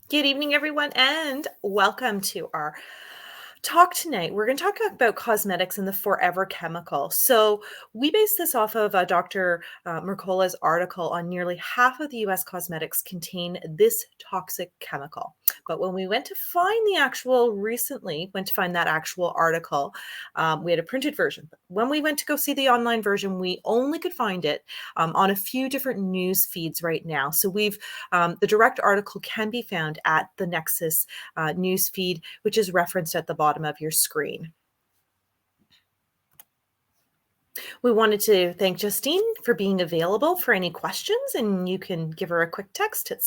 Good evening, everyone, and welcome to our talk tonight. We're going to talk about cosmetics and the forever chemical. So, we base this off of Dr. Mercola's article on nearly half of the US cosmetics contain this toxic chemical. But when we went to find that actual article, we had a printed version. But when we went to go see the online version, we only could find it on a few different news feeds right now. So, the direct article can be found at the Nexus news feed, which is referenced at the bottom of your screen. We wanted to thank Justine for being available for any questions, and you can give her a quick text at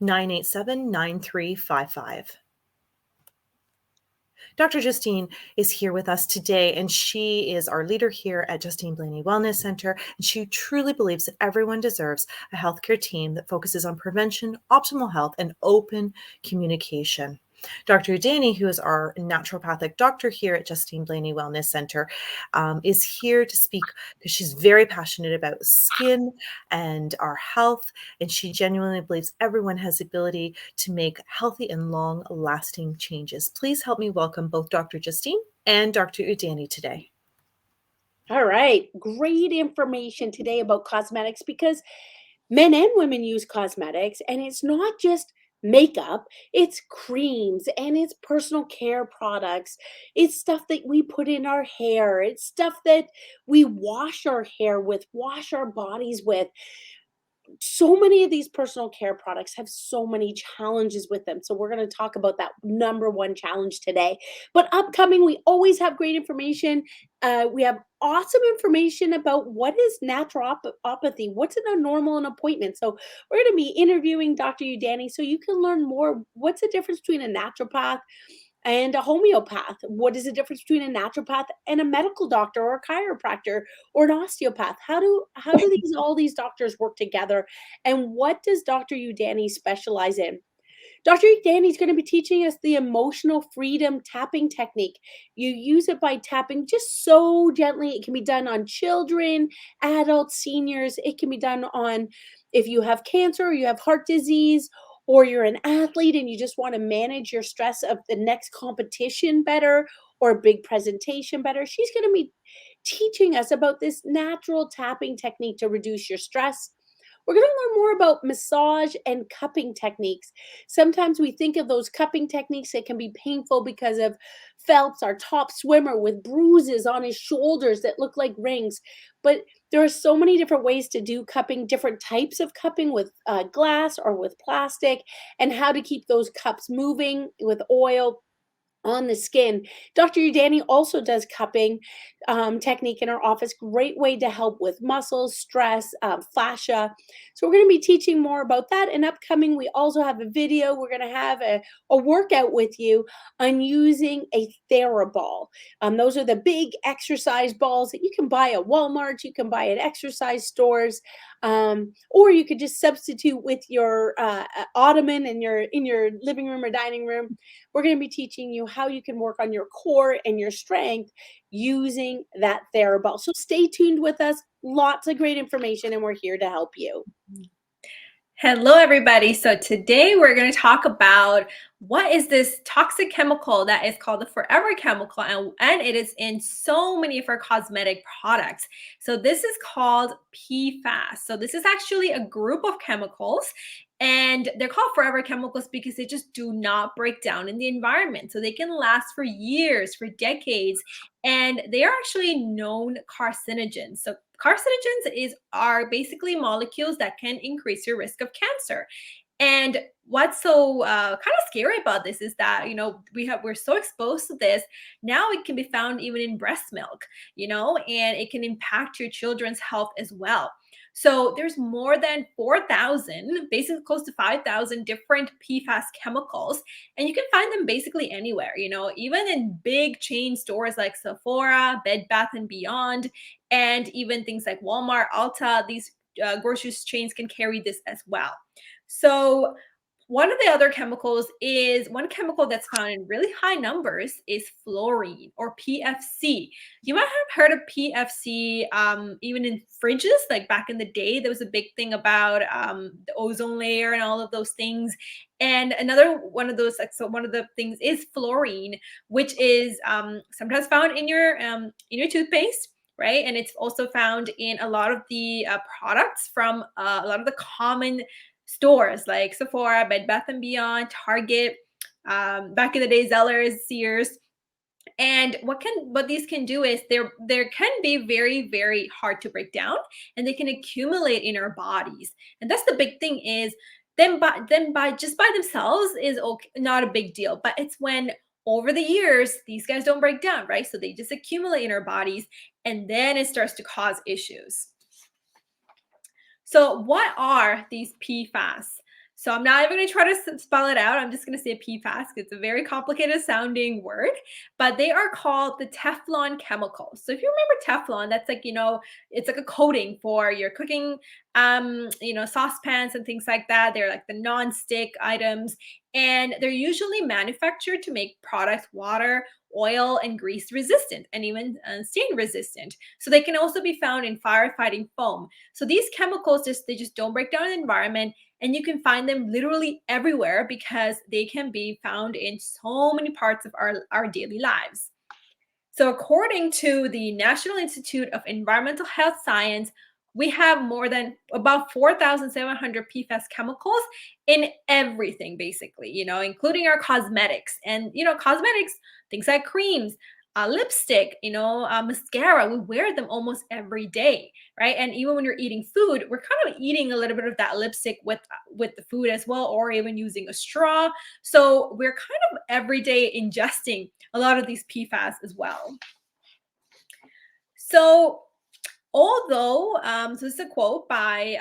647-987-9355. Dr. Justine is here with us today, and she is our leader here at Justine Blaney Wellness Center, and she truly believes that everyone deserves a healthcare team that focuses on prevention, optimal health, and open communication. Dr. Udani, who is our naturopathic doctor here at Justine Blaney Wellness Center, is here to speak because she's very passionate about skin and our health, and she genuinely believes everyone has the ability to make healthy and long-lasting changes. Please help me welcome both Dr. Justine and Dr. Udani today. All right, great information today about cosmetics because men and women use cosmetics, and it's not just makeup, it's creams and it's personal care products. It's stuff that we put in our hair, it's stuff that we wash our hair with, wash our bodies with. So many of these personal care products have so many challenges with them. So we're going to talk about that number one challenge today. But upcoming, we always have great information. We have awesome information about what is naturopathy, what's a normal an appointment. So we're going to be interviewing Dr. Udani so you can learn more. What's the difference between a naturopath and a homeopath? What is the difference between a naturopath and a medical doctor or a chiropractor or an osteopath? How do these all these doctors work together? And what does Dr. Udani specialize in? Dr. Udani is going to be teaching us the emotional freedom tapping technique. You use it by tapping just so gently. It can be done on children, adults, seniors. It can be done on if you have cancer or you have heart disease or you're an athlete and you just want to manage your stress of the next competition better or a big presentation better. She's going to be teaching us about this natural tapping technique to reduce your stress. We're going to learn more about massage and cupping techniques. Sometimes we think of those cupping techniques that can be painful because of Phelps, our top swimmer, with bruises on his shoulders that look like rings. But there are so many different ways to do cupping, different types of cupping with glass or with plastic, and how to keep those cups moving with oil on the skin. Dr. Udani also does cupping technique in our office. Great way to help with muscles, stress, fascia. So we're going to be teaching more about that. And upcoming, we also have a video. We're going to have a workout with you on using a TheraBall. Those are the big exercise balls that you can buy at Walmart. You can buy at exercise stores. Or you could just substitute with your ottoman in your living room or dining room. We're going to be teaching you how you can work on your core and your strength using that TheraBall. So stay tuned with us. Lots of great information, and we're here to help you. Hello, everybody. So today we're going to talk about what is this toxic chemical that is called the forever chemical, and it is in so many of our cosmetic products. So this is called PFAS. So this is actually a group of chemicals, and they're called forever chemicals because they just do not break down in the environment. So they can last for years, for decades, and they are actually known carcinogens. So carcinogens are basically molecules that can increase your risk of cancer. And what's so kind of scary about this is that we're so exposed to this now. It can be found even in breast milk, and it can impact your children's health as well. So there's more than 4,000, basically close to 5,000 different PFAS chemicals, and you can find them basically anywhere. Even in big chain stores like Sephora, Bed Bath and Beyond, and even things like Walmart, Ulta. These grocery chains can carry this as well. So one of the other chemicals is one chemical that's found in really high numbers is fluorine or PFC. You might have heard of PFC even in fridges. Like back in the day, there was a big thing about the ozone layer and all of those things. And another one of those, like, so one of the things is fluorine, which is sometimes found in your toothpaste, right? And it's also found in a lot of the products from a lot of the common stores like Sephora, Bed Bath and Beyond, Target, back in the day, Zellers, Sears. And what these can do is there can be very, very hard to break down, and they can accumulate in our bodies. And that's the big thing is then by just by themselves is okay, not a big deal. But it's when over the years these guys don't break down, right? So they just accumulate in our bodies, and then it starts to cause issues. So what are these PFAS? So I'm not even going to try to spell it out. I'm just going to say PFAS. It's a very complicated sounding word, but they are called the Teflon chemicals. So if you remember Teflon, that's like, it's like a coating for your cooking, saucepans and things like that. They're like the non-stick items, and they're usually manufactured to make products water, oil, and grease resistant, and even stain resistant. So they can also be found in firefighting foam. So these chemicals just don't break down in the environment, and you can find them literally everywhere because they can be found in so many parts of our daily lives. So according to the National Institute of Environmental Health Science, we have more than about 4,700 PFAS chemicals in everything, basically, including our cosmetics. And, cosmetics, things like creams, lipstick, mascara, we wear them almost every day, right? And even when you're eating food, we're kind of eating a little bit of that lipstick with the food as well, or even using a straw. So we're kind of every day ingesting a lot of these PFAS as well. So although, so this is a quote by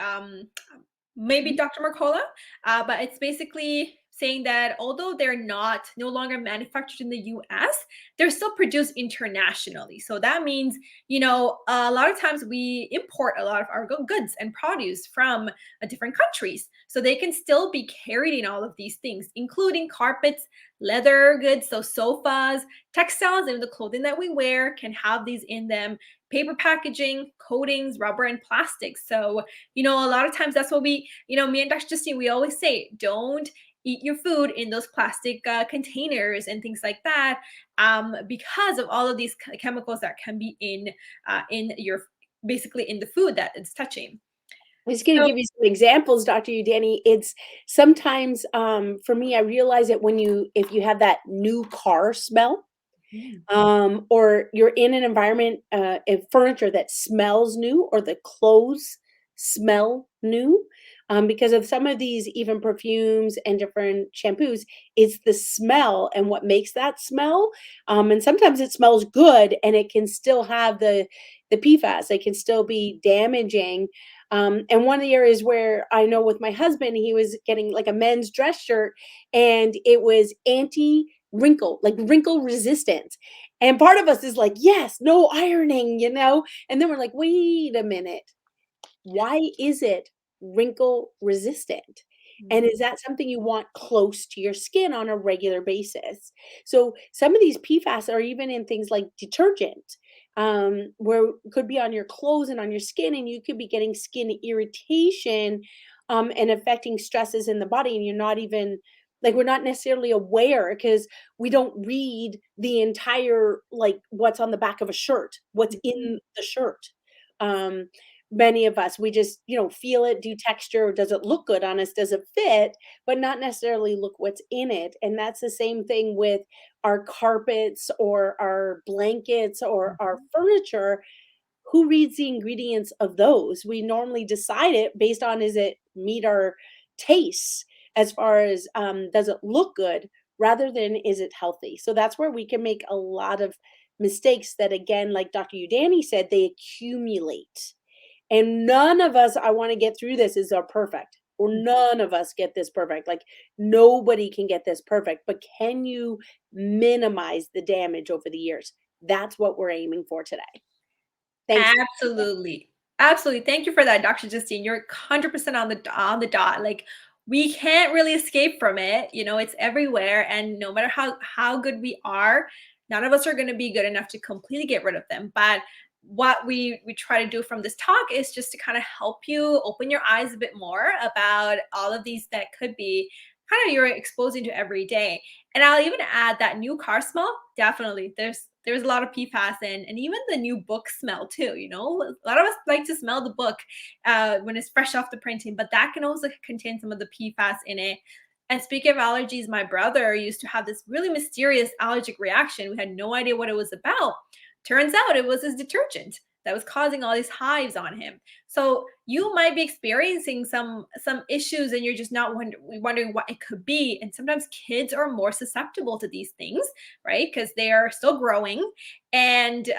maybe Dr. Mercola, but it's basically saying that although they're no longer manufactured in the US, they're still produced internationally. So that means, a lot of times we import a lot of our goods and produce from different countries. So they can still be carried in all of these things, including carpets, leather goods, so sofas, textiles, and the clothing that we wear can have these in them, paper packaging, coatings, rubber, and plastics. So, a lot of times that's what me and Dr. Justine, we always say, don't eat your food in those plastic containers and things like that, because of all of these chemicals that can be basically in the food that it's touching. I was going to So, give you some examples, Dr. Udani. It's sometimes, for me, I realize that if you have that new car smell, or you're in an environment, furniture that smells new, or the clothes smell new, because of some of these, even perfumes and different shampoos, it's the smell and what makes that smell. And sometimes it smells good and it can still have the PFAS. It can still be damaging. And one of the areas where I know with my husband, he was getting like a men's dress shirt, and it was anti wrinkle, like wrinkle resistant. And part of us is like, yes, no ironing, And then we're like, wait a minute. Why is it wrinkle resistant? And is that something you want close to your skin on a regular basis? So some of these PFAS are even in things like detergent, where it could be on your clothes and on your skin, and you could be getting skin irritation, and affecting stresses in the body, and you're not even like, we're not necessarily aware because we don't read the entire, like, what's on the back of a shirt, what's in the shirt. Um, Many of us, we just, feel it, do texture, does it look good on us, does it fit, but not necessarily look what's in it. And that's the same thing with our carpets or our blankets or our furniture. Who reads the ingredients of those? We normally decide it based on, is it meet our tastes, as far as, does it look good, rather than is it healthy? So that's where we can make a lot of mistakes that, again, like Dr. Udani said, they accumulate. And none of us, I want to get through this, are perfect. Or none of us get this perfect. Like, nobody can get this perfect. But can you minimize the damage over the years? That's what we're aiming for today. Thanks. absolutely. Absolutely. Thank you for that, Dr. Justine. You're 100% on the dot. Like, we can't really escape from it. It's everywhere. And no matter how good we are, none of us are going to be good enough to completely get rid of them. But what we try to do from this talk is just to kind of help you open your eyes a bit more about all of these that could be kind of you're exposing to every day. And I'll even add that new car smell. Definitely, there's a lot of PFAS in, and even the new book smell too. A lot of us like to smell the book when it's fresh off the printing, but that can also contain some of the PFAS in it. And speaking of allergies, my brother used to have this really mysterious allergic reaction. We had no idea what it was about. Turns out it was his detergent that was causing all these hives on him. So you might be experiencing some issues and you're just not wondering what it could be. And sometimes kids are more susceptible to these things, right? Because they are still growing. And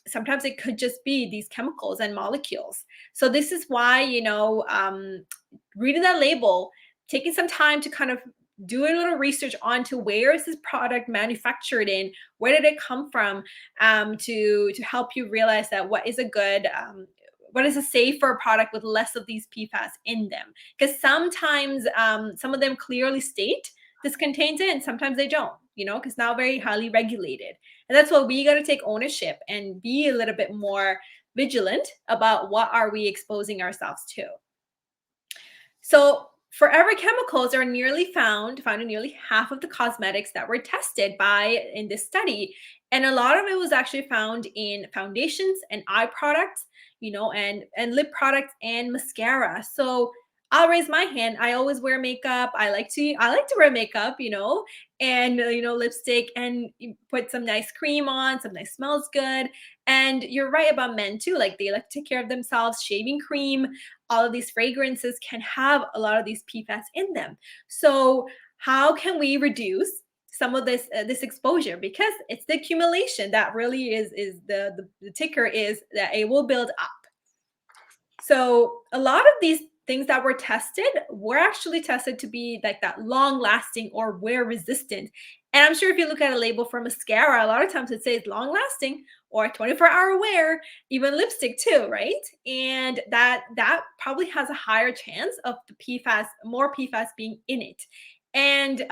sometimes it could just be these chemicals and molecules. So this is why, reading that label, taking some time to kind of do a little research onto where is this product manufactured in, where did it come from, to help you realize that what is a safer product with less of these PFAS in them. Because sometimes some of them clearly state this contains it, and sometimes they don't, because now very highly regulated. And that's why we got to take ownership and be a little bit more vigilant about what are we exposing ourselves to. So forever chemicals are found in nearly half of the cosmetics that were tested in this study. And a lot of it was actually found in foundations and eye products, and lip products and mascara. So I'll raise my hand. I always wear makeup. I like to wear makeup, and lipstick, and you put some nice cream on, something that smells good. And you're right about men too. Like, they like to take care of themselves. Shaving cream, all of these fragrances can have a lot of these PFAS in them. So how can we reduce some of this exposure? Because it's the accumulation that really is the ticker, is that it will build up. So a lot of these things that were actually tested to be like that long lasting or wear resistant. And I'm sure if you look at a label for mascara, a lot of times it says long lasting or 24-hour wear, even lipstick too, right? And that probably has a higher chance of more PFAS being in it. And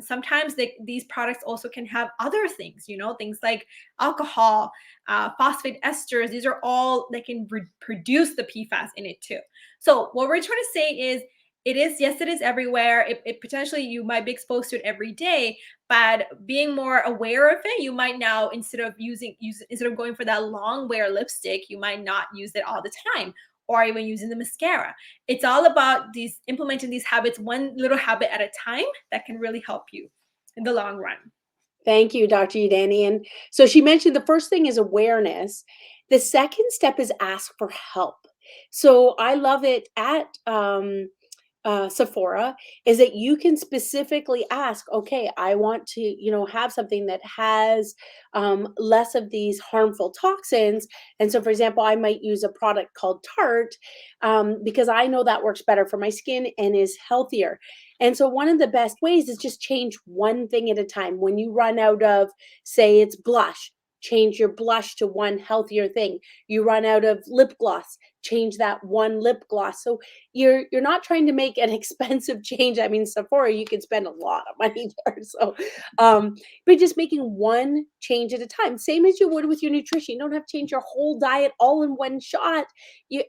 sometimes these products also can have other things, things like alcohol, phosphate esters. These are all that can produce the PFAS in it too. So what we're trying to say is, yes, it is everywhere. It potentially, you might be exposed to it every day, but being more aware of it, you might now, instead of going for that long wear lipstick, you might not use it all the time, or even using the mascara. It's all about implementing these habits, one little habit at a time, that can really help you in the long run. Thank you, Dr. Udani. And so she mentioned the first thing is awareness. The second step is ask for help. So I love it at Sephora, is that you can specifically ask, okay, I want to, have something that has less of these harmful toxins. And so, for example, I might use a product called Tarte because I know that works better for my skin and is healthier. And so one of the best ways is just change one thing at a time. When you run out of, say it's blush, change your blush to one healthier thing. You run out of lip gloss, change that one lip gloss. So you're not trying to make an expensive change. I mean, Sephora, you can spend a lot of money there. So but just making one change at a time, same as you would with your nutrition. You don't have to change your whole diet all in one shot.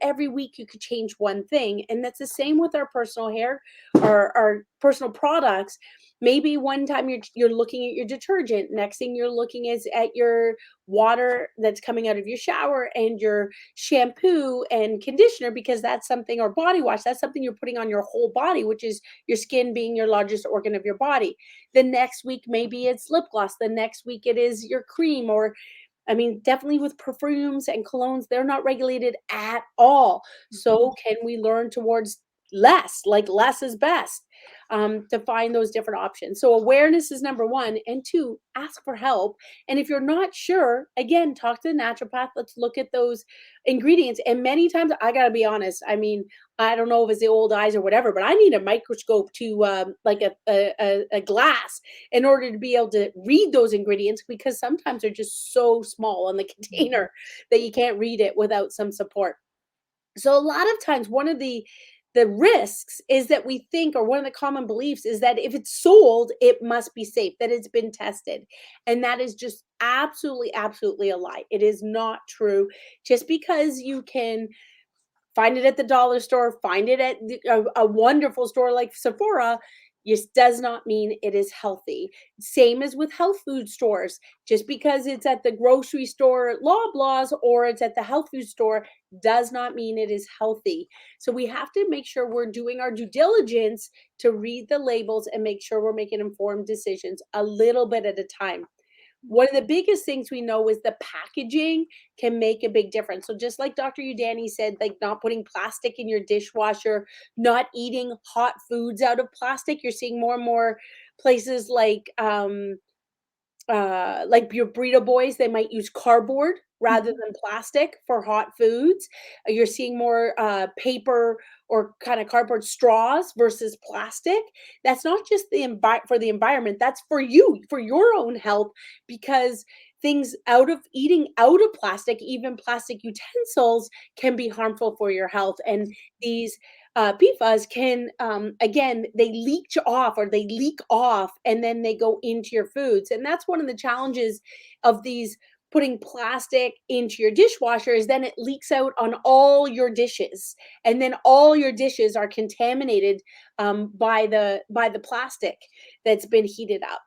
Every week you could change one thing. And that's the same with our personal hair or our personal products. Maybe one time you're looking at your detergent, next thing you're looking is at your water that's coming out of your shower and your shampoo and conditioner, because that's something, or body wash, that's something you're putting on your whole body, which is your skin being your largest organ of your body. The next week maybe it's lip gloss, the next week it is your cream, or I mean, definitely with perfumes and colognes, they're not regulated at all. So can we learn towards less, like less is best, to find those different options? So awareness is number one. And two, ask for help. And if you're not sure, again, talk to the naturopath. Let's look at those ingredients. And many times, I got to be honest, I mean, I don't know if it's the old eyes or whatever, but I need a microscope to like a glass in order to be able to read those ingredients, because sometimes they're just so small on the container that you can't read it without some support. So a lot of times, one of the the risks is that we think, or one of the common beliefs is that if it's sold, it must be safe, that it's been tested. And that is just absolutely, absolutely a lie. It is not true. Just because you can find it at the dollar store, find it at a wonderful store like Sephora, just does not mean it is healthy. Same as with health food stores. Just because it's at the grocery store at Loblaws or it's at the health food store does not mean it is healthy. So we have to make sure we're doing our due diligence to read the labels and make sure we're making informed decisions a little bit at a time. One of the biggest things we know is the packaging can make a big difference. So just like Dr. Udani said, like not putting plastic in your dishwasher, not eating hot foods out of plastic. You're seeing more and more places like your burrito boys, they might use cardboard rather Mhm. than plastic for hot foods. You're seeing more paper or kind of cardboard straws versus plastic. That's not just for the environment. That's for you, for your own health, because things out of eating out of plastic, even plastic utensils, can be harmful for your health. And these PFAS can, again, they leak off and then they go into your foods. And that's one of the challenges of these putting plastic into your dishwasher is then it leaks out on all your dishes. And then all your dishes are contaminated by the plastic that's been heated up.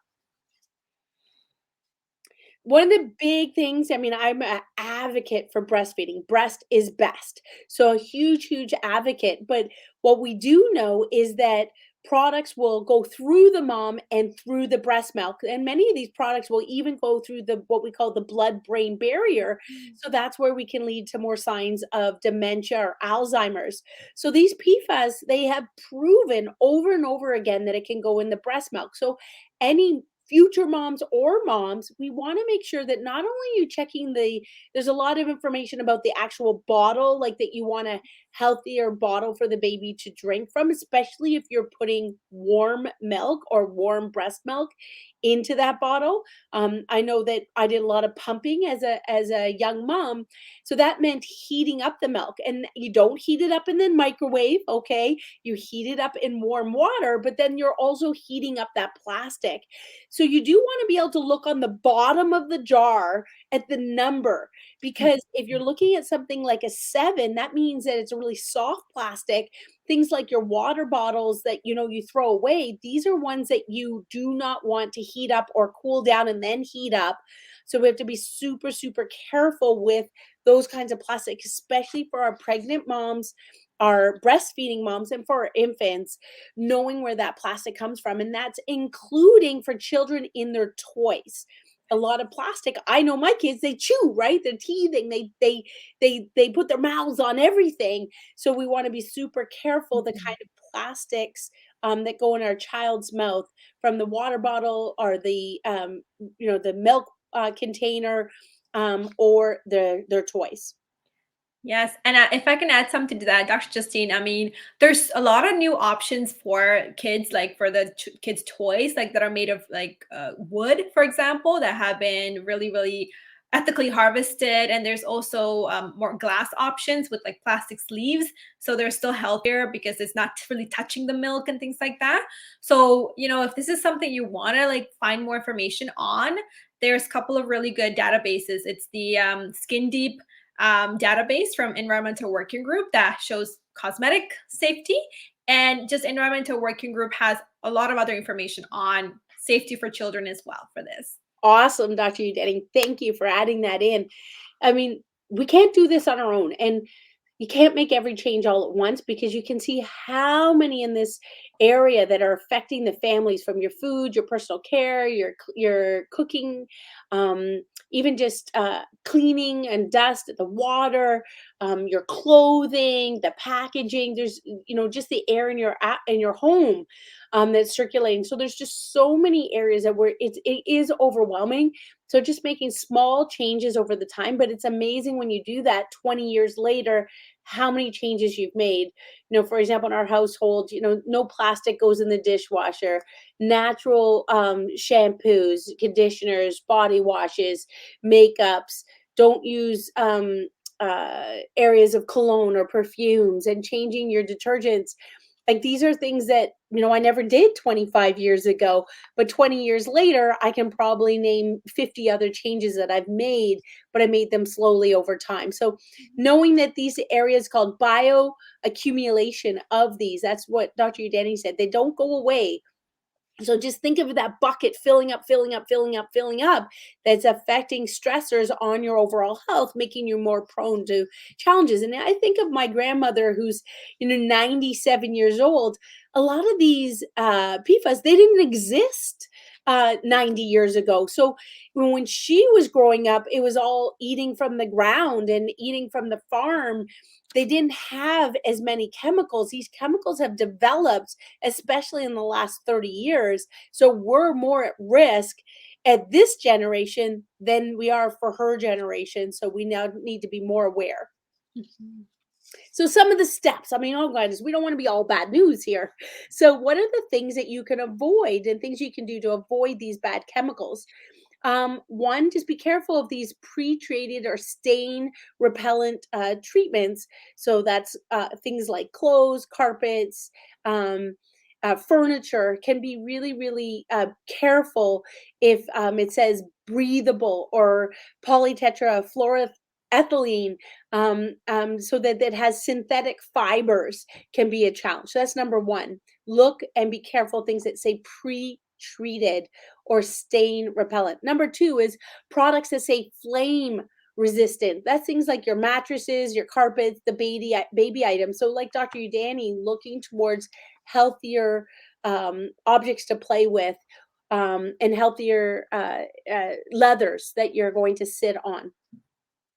One of the big things, I mean, I'm an advocate for breastfeeding. Breast is best. So a huge, huge advocate. But what we do know is that products will go through the mom and through the breast milk. And many of these products will even go through the what we call the blood-brain barrier. So that's where we can lead to more signs of dementia or Alzheimer's. So these PFAS, they have proven over and over again that it can go in the breast milk. So any future moms or moms, we want to make sure that not only are you checking there's a lot of information about the actual bottle, like that you want a healthier bottle for the baby to drink from, especially if you're putting warm milk or warm breast milk into that bottle. I know that I did a lot of pumping as a young mom, so that meant heating up the milk, and you don't heat it up in the microwave, okay? You heat it up in warm water, but then you're also heating up that plastic. So you do want to be able to look on the bottom of the jar at the number, because if you're looking at something like a 7, that means that it's a really soft plastic. Things like your water bottles that you throw away, these are ones that you do not want to heat up or cool down and then heat up. So we have to be super, super careful with those kinds of plastic, especially for our pregnant moms, our breastfeeding moms, and for our infants, knowing where that plastic comes from. And that's including for children in their toys. A lot of plastic. I know my kids, they chew, right? They're teething. They put their mouths on everything. So we want to be super careful the kind of plastics that go in our child's mouth, from the water bottle or the milk container, or their toys. Yes, and if I can add something to that, Dr. Justine, I mean, there's a lot of new options for kids, like for the kids' toys, like that are made of like wood, for example, that have been really, really ethically harvested. And there's also more glass options with like plastic sleeves, so they're still healthier because it's not really touching the milk and things like that. So, if this is something you want to like find more information on, there's a couple of really good databases. It's the Skin Deep database from Environmental Working Group that shows cosmetic safety, and just Environmental Working Group has a lot of other information on safety for children as well for this. Awesome, Dr. Udani. Thank you for adding that in. I mean, we can't do this on our own. And you can't make every change all at once, because you can see how many in this area that are affecting the families, from your food, your personal care, your cooking, even just cleaning and dust, the water, your clothing, the packaging. There's just the air in your home that's circulating. So there's just so many areas that where it is overwhelming. So just making small changes over the time, but it's amazing when you do that 20 years later, how many changes you've made. For example, in our household, no plastic goes in the dishwasher, natural shampoos, conditioners, body washes, makeups. Don't use areas of cologne or perfumes and changing your detergents. Like these are things that, I never did 25 years ago, but 20 years later, I can probably name 50 other changes that I've made, but I made them slowly over time. So knowing that these areas called bioaccumulation of these, that's what Dr. Udani said, they don't go away. So just think of that bucket filling up, filling up, filling up, filling up. That's affecting stressors on your overall health, making you more prone to challenges. And I think of my grandmother, who's 97 years old. A lot of these PFAS, they didn't exist 90 years ago. So when she was growing up, it was all eating from the ground and eating from the farm. They didn't have as many chemicals. These chemicals have developed, especially in the last 30 years. So we're more at risk at this generation than we are for her generation. So we now need to be more aware. Mhm. So some of the steps, oh goodness, we don't want to be all bad news here. So what are the things that you can avoid and things you can do to avoid these bad chemicals? One, just be careful of these pre-treated or stain repellent treatments. So that's things like clothes, carpets, furniture. Can be really, really careful if it says breathable or polytetrafluoroethylene, so that it has synthetic fibers can be a challenge. So that's number one. Look and be careful things that say pre-treated or stain repellent. Number two is products that say flame resistant. That's things like your mattresses, your carpets, the baby items. So like Dr. Udani, looking towards healthier objects to play with, and healthier leathers that you're going to sit on.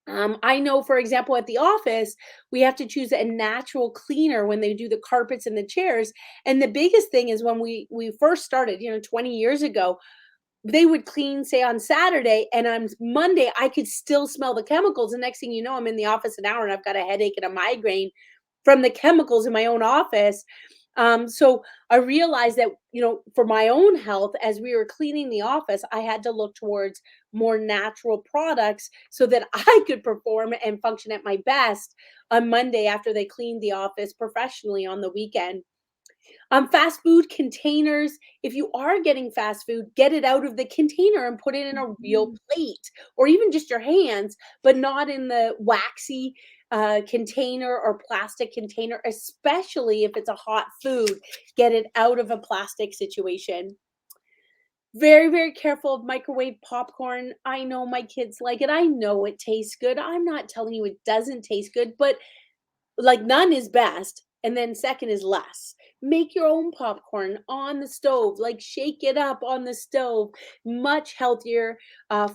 I know, for example, at the office, we have to choose a natural cleaner when they do the carpets and the chairs. And the biggest thing is when we first started, 20 years ago, they would clean, say, on Saturday, and on Monday, I could still smell the chemicals. The next thing you know, I'm in the office an hour and I've got a headache and a migraine from the chemicals in my own office. So I realized that, for my own health, as we were cleaning the office, I had to look towards more natural products so that I could perform and function at my best on Monday after they cleaned the office professionally on the weekend. Fast food containers. If you are getting fast food, get it out of the container and put it in a real Mhm. plate, or even just your hands, but not in the waxy container or plastic container, especially if it's a hot food. Get it out of a plastic situation. Very, very careful of microwave popcorn. I know my kids like it. I know it tastes good. I'm not telling you it doesn't taste good, but like none is best, and then second is less. Make your own popcorn on the stove, like shake it up on the stove. Much healthier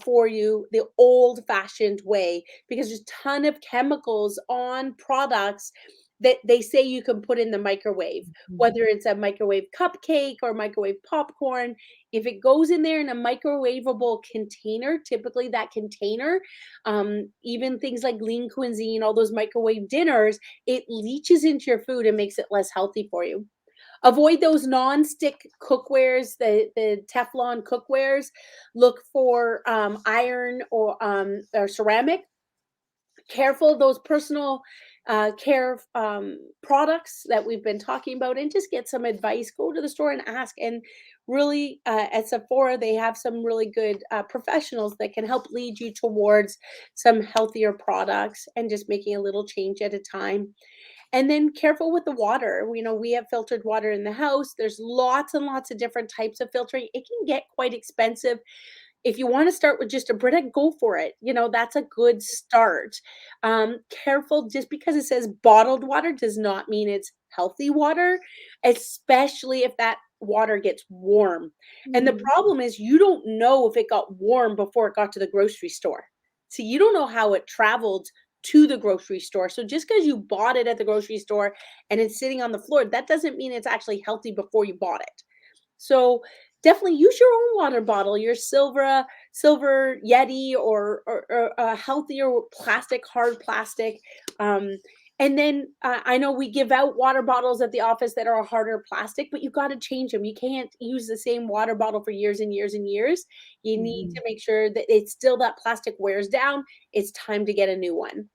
for you the old fashioned way, because there's a ton of chemicals on products that they say you can put in the microwave, Mhm. whether it's a microwave cupcake or microwave popcorn. If it goes in there in a microwavable container, typically that container, even things like lean cuisine, all those microwave dinners, it leaches into your food and makes it less healthy for you. Avoid those non-stick cookwares, the Teflon cookwares. Look for iron or ceramic. Careful those personal care products that we've been talking about, and just get some advice. Go to the store and ask. And really, at Sephora, they have some really good professionals that can help lead you towards some healthier products and just making a little change at a time. And then careful with the water. We have filtered water in the house. There's lots and lots of different types of filtering. It can get quite expensive. If you want to start with just a Brita, go for it. That's a good start. Careful, just because it says bottled water does not mean it's healthy water, especially if that water gets warm. And the Mhm. problem is you don't know if it got warm before it got to the grocery store. So you don't know how it traveled to the grocery store. So just because you bought it at the grocery store and it's sitting on the floor, that doesn't mean it's actually healthy before you bought it. So definitely use your own water bottle, your silver Yeti, or a healthier plastic, hard plastic. Um, and then I know we give out water bottles at the office that are a harder plastic, but you got to change them. You can't use the same water bottle for years and years and years. You need Mhm. to make sure that it's still that plastic wears down. It's time to get a new one.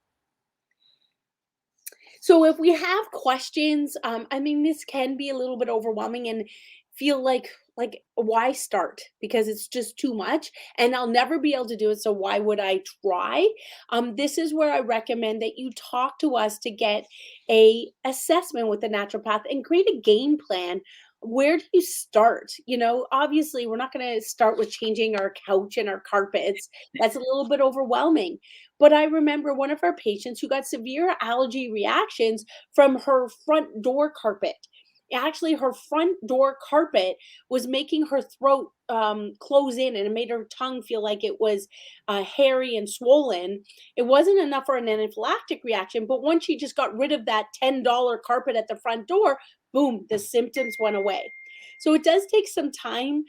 So if we have questions, I mean, this can be a little bit overwhelming and feel like why start? Because it's just too much and I'll never be able to do it. So why would I try? This is where I recommend that you talk to us to get a assessment with the naturopath and create a game plan. Where do you start? You know, obviously, we're not going to start with changing our couch and our carpets. That's a little bit overwhelming. But I remember one of our patients who got severe allergy reactions from her front door carpet. Actually, her front door carpet was making her throat close in, and it made her tongue feel like it was hairy and swollen. It wasn't enough for an anaphylactic reaction, but once she just got rid of that $10 carpet at the front door, boom, the symptoms went away. So it does take some time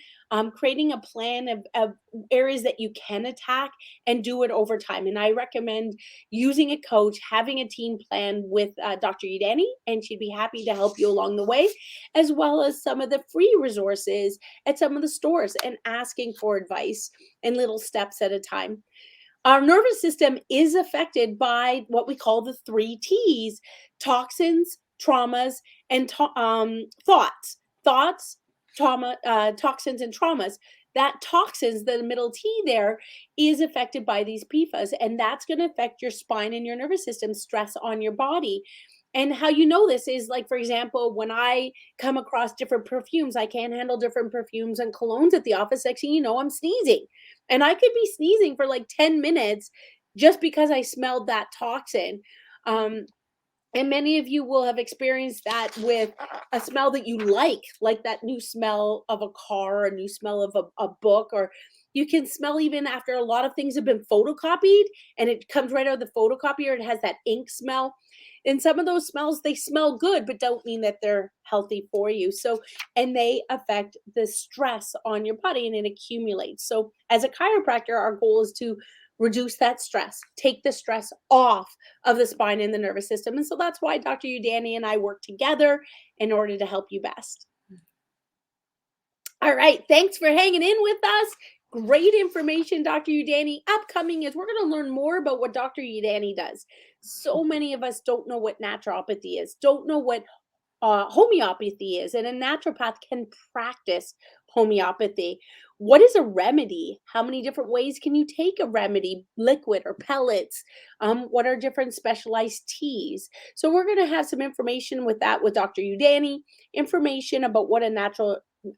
creating a plan of areas that you can attack and do it over time. And I recommend using a coach, having a team plan with Dr. Udani, and she'd be happy to help you along the way, as well as some of the free resources at some of the stores and asking for advice and little steps at a time. Our nervous system is affected by what we call the three T's: toxins, traumas, and thoughts. Thoughts, toxins, and traumas. That toxins, the middle T there, is affected by these PFAS, and that's going to affect your spine and your nervous system, stress on your body. And how you know this is, like, for example, when I come across different perfumes, I can't handle different perfumes and colognes at the office. Next thing you know, I'm sneezing. And I could be sneezing for like 10 minutes just because I smelled that toxin. Um, and many of you will have experienced that with a smell that you like that new smell of a car, a new smell of a book, or you can smell even after a lot of things have been photocopied and it comes right out of the photocopier. It has that ink smell. And some of those smells, they smell good, but don't mean that they're healthy for you. So, and they affect the stress on your body and it accumulates. So, as a chiropractor, our goal is to reduce that stress, take the stress off of the spine and the nervous system. And so that's why Dr. Udani and I work together in order to help you best. All right. Thanks for hanging in with us. Great information, Dr. Udani. Upcoming is we're going to learn more about what Dr. Udani does. So many of us don't know what naturopathy is, don't know what homeopathy is, and a naturopath can practice homeopathy. What is a remedy? How many different ways can you take a remedy, liquid or pellets? What are different specialized teas? So we're going to have some information with that with Dr. Udani, information about what a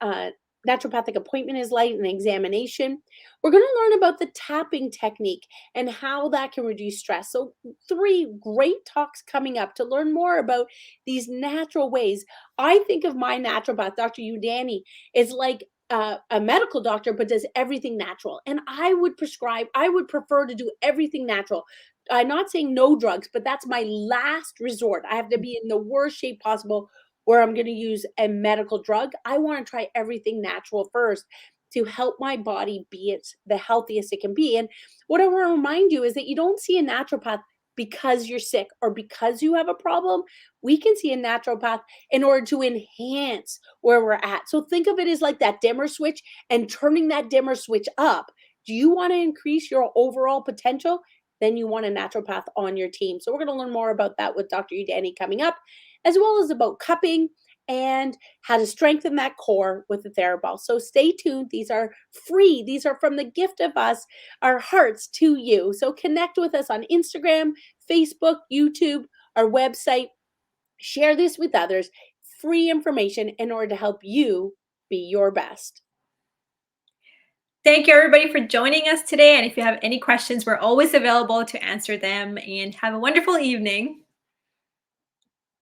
uh, naturopathic appointment is like, an examination. We're going to learn about the tapping technique and how that can reduce stress. So 3 great talks coming up to learn more about these natural ways. I think of my naturopath, Dr. Udani, is like a medical doctor, but does everything natural. And I would prefer to do everything natural. I'm not saying no drugs, but that's my last resort. I have to be in the worst shape possible where I'm going to use a medical drug. I want to try everything natural first to help my body be the healthiest it can be. And what I want to remind you is that you don't see a naturopath because you're sick or because you have a problem. We can see a naturopath in order to enhance where we're at. So think of it as like that dimmer switch and turning that dimmer switch up. Do you want to increase your overall potential? Then you want a naturopath on your team. So we're going to learn more about that with Dr. Udani coming up, as well as about cupping and how to strengthen that core with the TheraBall. So stay tuned. These are free. These are from the gift of us, our hearts to you. So connect with us on Instagram, Facebook, YouTube, our website. Share this with others. Free information in order to help you be your best. Thank you, everybody, for joining us today. And if you have any questions, we're always available to answer them. And have a wonderful evening.